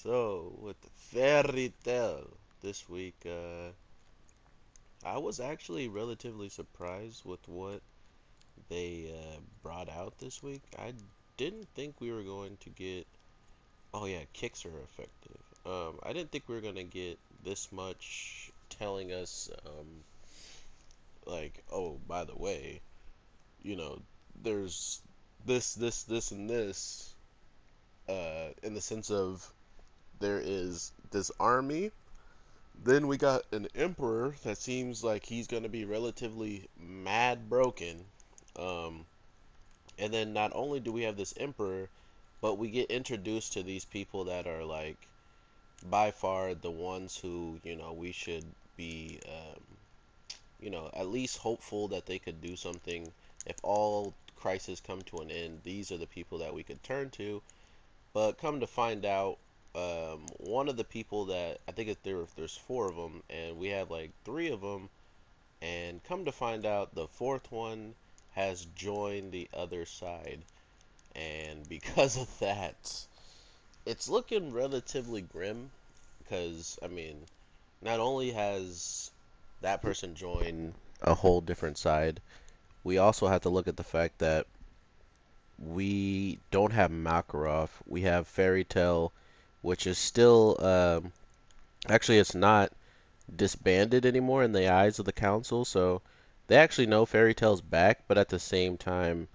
So, with Fairy Tale this week, I was actually relatively surprised with what they brought out this week. I didn't think we were going to get. Oh yeah, kicks are effective. I didn't think we were gonna get this much telling us, like, oh, by the way, you know, there's this, and this, in the sense of there is this army. Then we got an emperor that seems like he's going to be relatively mad broken. Um, and then not only do we have this emperor, but we get introduced to these people that are like by far the ones who, we should be, at least hopeful that they could do something. If all crises come to an end, these are the people that we could turn to. But come to find out, one of the people that I think there's four of them, and we have like three of them, and come to find out, the fourth one has joined the other side, and because of that, it's looking relatively grim. Because not only has that person joined a whole different side, we also have to look at the fact that we don't have Makarov. We have Fairy Tale, which is still actually it's not disbanded anymore in the eyes of the council. So they actually know Fairy Tale's back, but at the same time,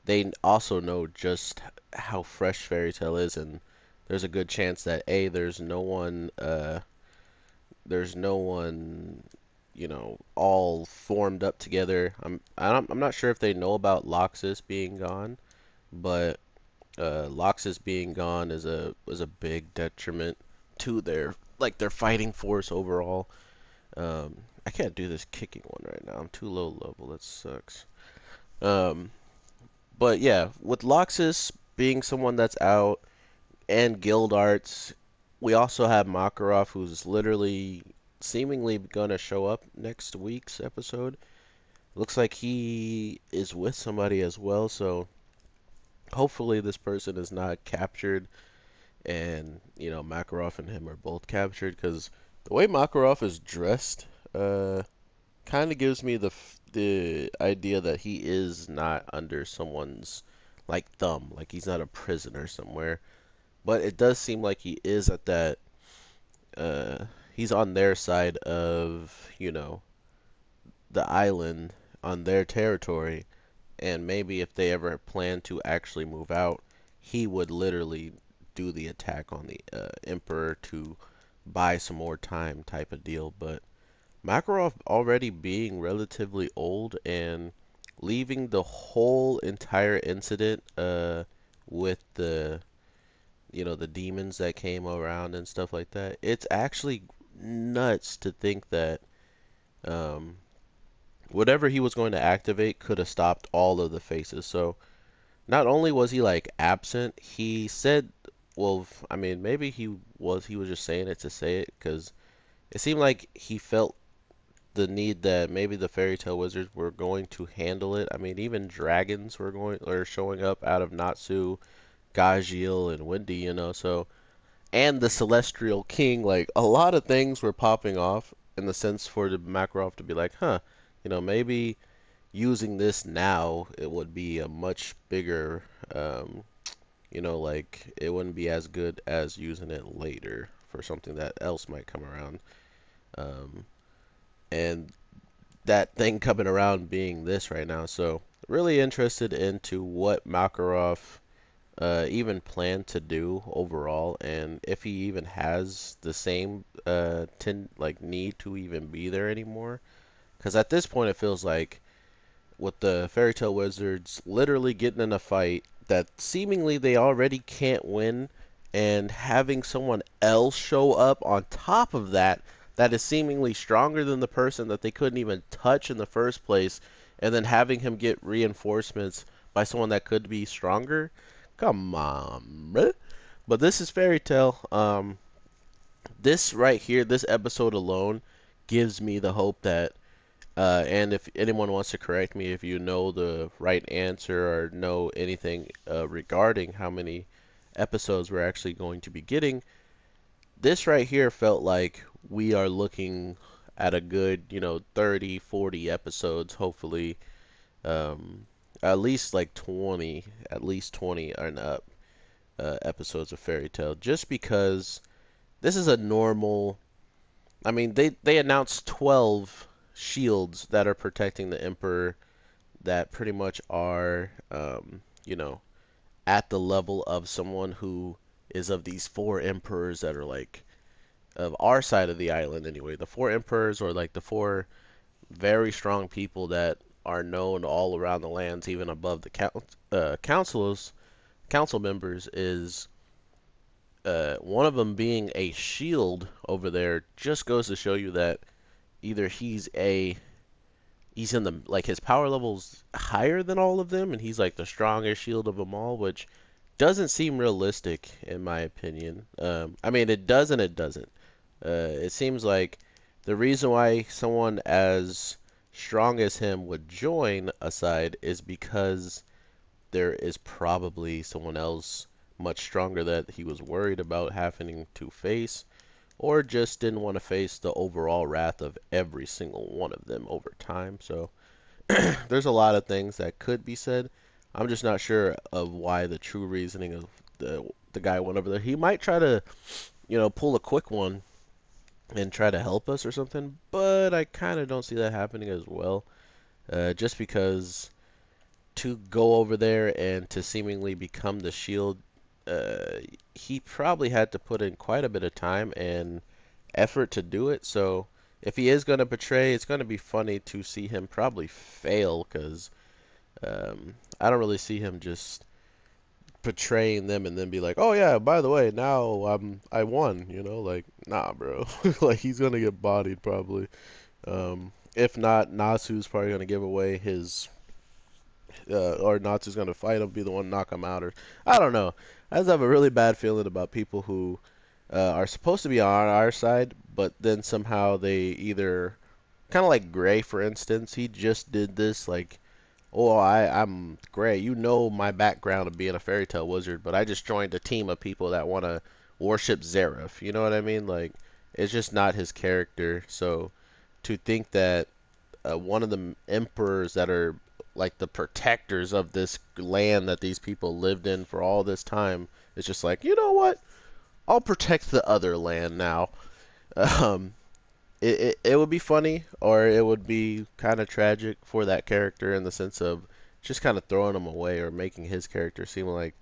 they also know just how fresh Fairy Tale is, and there's a good chance that there's no one, all formed up together. I'm not sure if they know about Loxus being gone, but Loxus being gone is a big detriment to their fighting force overall. I can't do this kicking one right now. I'm too low level. That sucks. Um, but yeah, with Loxus being someone that's out and Guild Arts, we also have Makarov, who's literally seemingly gonna show up next week's episode. Looks like he is with somebody as well, so hopefully this person is not captured, and Makarov and him are both captured, because the way Makarov is dressed kind of gives me the idea that he is not under someone's like thumb, like he's not a prisoner somewhere. But it does seem like he is at that. Uh, he's on their side of the island, on their territory, and maybe if they ever plan to actually move out, he would literally do the attack on the emperor to buy some more time, type of deal. But Makarov already being relatively old and leaving the whole entire incident with the demons that came around and stuff like that. It's actually nuts to think that um, whatever he was going to activate could have stopped all of the faces. So not only was he like absent, he said, well, maybe he was just saying it to say it, because it seemed like he felt the need that maybe the fairy tale wizards were going to handle it. Even dragons were showing up out of Natsu, Gajiel, and Wendy, so and the Celestial King, like a lot of things were popping off in the sense for the Makarov to be like, huh, maybe using this now it would be a much bigger, like it wouldn't be as good as using it later for something that else might come around. Um, and that thing coming around being this right now. So really interested into what Makarov even plan to do overall, and if he even has the same need to even be there anymore. Because at this point, it feels like with the Fairy Tale Wizards literally getting in a fight that seemingly they already can't win, and having someone else show up on top of that that is seemingly stronger than the person that they couldn't even touch in the first place, and then having him get reinforcements by someone that could be stronger. Come on, bruh. But this is Fairy Tale. This right here, this episode alone, gives me the hope that, and if anyone wants to correct me, if you know the right answer or know anything regarding how many episodes we're actually going to be getting, this right here felt like we are looking at a good, 30, 40 episodes, hopefully, um, at least like 20, at least 20 and up episodes of Fairy Tail, just because this is a normal. I mean, they announced 12 shields that are protecting the Emperor that pretty much are, at the level of someone who is of these four emperors that are like of our side of the island anyway. The four emperors, or like the four very strong people that are known all around the lands, even above the council members, is one of them being a shield over there. Just goes to show you that either he's in the like his power level's higher than all of them, and he's like the strongest shield of them all, which doesn't seem realistic in my opinion. I mean, it does and it doesn't. It seems like the reason why someone as strong as him would join a side is because there is probably someone else much stronger that he was worried about having to face, or just didn't want to face the overall wrath of every single one of them over time. So there's a lot of things that could be said. I'm just not sure of why the true reasoning of the guy went over there. He might try to, pull a quick one and try to help us or something, but I kind of don't see that happening as well. Just because to go over there and to seemingly become the shield, he probably had to put in quite a bit of time and effort to do it. So if he is going to betray, it's going to be funny to see him probably fail because I don't really see him just betraying them and then be like, "Oh yeah, by the way, now I won." Like nah, bro. Like he's gonna get bodied probably. If not, Natsu's probably gonna give away his, or Natsu's gonna fight him, be the one to knock him out, or I don't know. I just have a really bad feeling about people who are supposed to be on our side, but then somehow they either kind of like Gray, for instance. He just did this like, oh, I'm Gray. You know my background of being a fairy tale wizard, but I just joined a team of people that want to worship Zeref. You know what I mean? Like, it's just not his character. So to think that one of the emperors that are like the protectors of this land that these people lived in for all this time is just like, you know what? I'll protect the other land now. Um, it would be funny, or it would be kind of tragic for that character in the sense of just kind of throwing him away or making his character seem like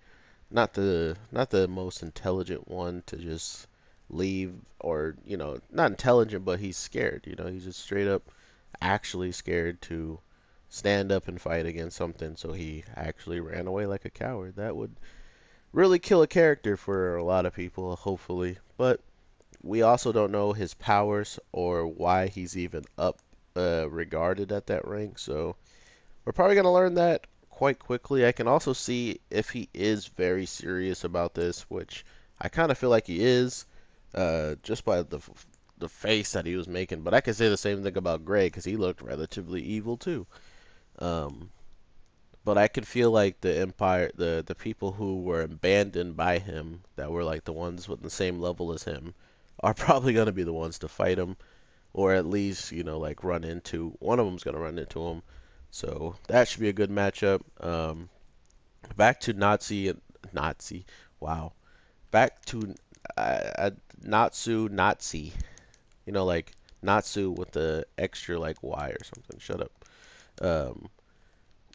not the most intelligent one to just leave, or not intelligent, but he's scared. He's just straight up actually scared to stand up and fight against something, so he actually ran away like a coward. That would really kill a character for a lot of people, hopefully. But we also don't know his powers or why he's even up regarded at that rank, so we're probably going to learn that quite quickly. I can also see if he is very serious about this, which I kind of feel like he is, just by the face that he was making. But I can say the same thing about Gray because he looked relatively evil too. Um, but I can feel like the Empire, the people who were abandoned by him, that were like the ones with the same level as him, are probably going to be the ones to fight him, or at least like run into one of them's going to run into him. So that should be a good matchup. Back to Nazi. Wow. Back to Nazi. Like Natsu with the extra like Y or something. Shut up. Um,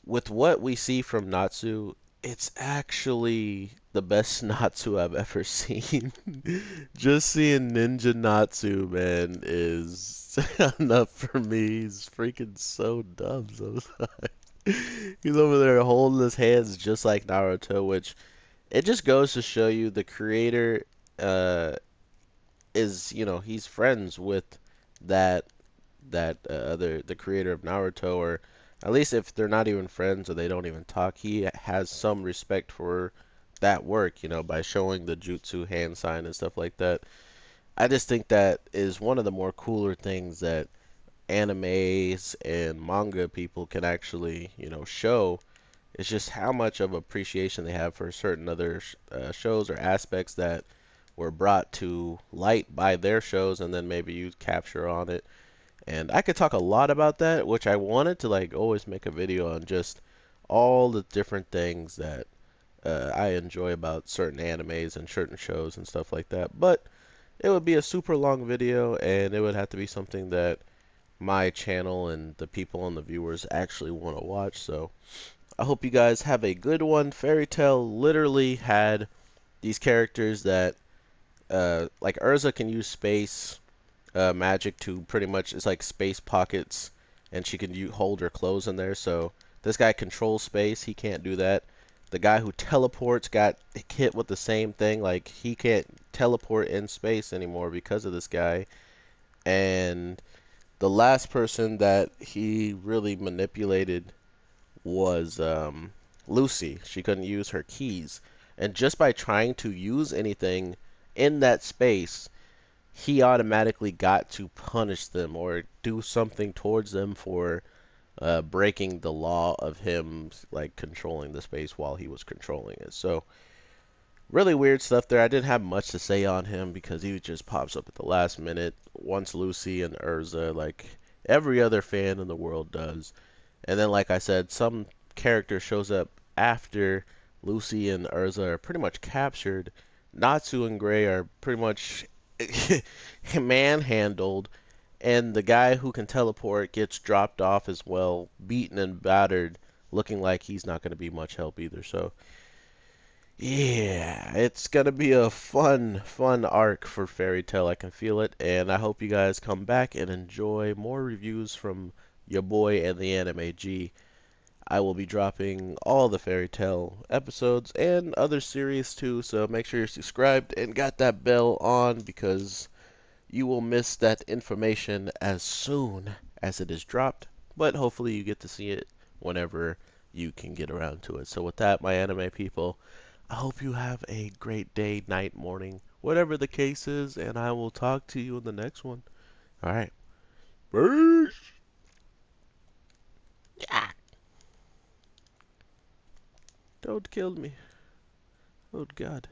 with what we see from Natsu, it's actually the best Natsu I've ever seen. Just seeing Ninja Natsu, man, is enough for me. He's freaking so dumb sometimes. He's over there holding his hands just like Naruto, which it just goes to show you the creator uh, is, he's friends with that the creator of Naruto, or at least if they're not even friends or they don't even talk, he has some respect for that work, by showing the jutsu hand sign and stuff like that. I just think that is one of the more cooler things that animes and manga people can actually, show. It's just how much of appreciation they have for certain other shows or aspects that were brought to light by their shows, and then maybe you capture on it. And I could talk a lot about that, which I wanted to like always make a video on just all the different things that I enjoy about certain animes and certain shows and stuff like that. But it would be a super long video, and it would have to be something that my channel and the people and the viewers actually want to watch. So I hope you guys have a good one. Fairy Tail literally had these characters that, like Urza can use space magic to pretty much, it's like space pockets, and she can hold her clothes in there. So this guy controls space. He can't do that. The guy who teleports got hit with the same thing. Like he can't teleport in space anymore because of this guy. And the last person that he really manipulated was Lucy. She couldn't use her keys. And just by trying to use anything in that space, he automatically got to punish them or do something towards them for breaking the law of him like controlling the space while he was controlling it. So really weird stuff there. I didn't have much to say on him because he just pops up at the last minute once Lucy and Urza, like every other fan in the world does. And then, like I said, some character shows up after Lucy and Urza are pretty much captured. Natsu and Gray are pretty much manhandled, and the guy who can teleport gets dropped off as well, beaten and battered, looking like he's not going to be much help either. So, yeah, it's going to be a fun arc for Fairy Tail. I can feel it, and I hope you guys come back and enjoy more reviews from your boy and the Anime G. I will be dropping all the Fairy Tail episodes and other series too, so make sure you're subscribed and got that bell on because you will miss that information as soon as it is dropped, but hopefully you get to see it whenever you can get around to it. So with that, my anime people, I hope you have a great day, night, morning, whatever the case is, and I will talk to you in the next one. Alright. Peace! Yeah. Don't kill me. Oh God.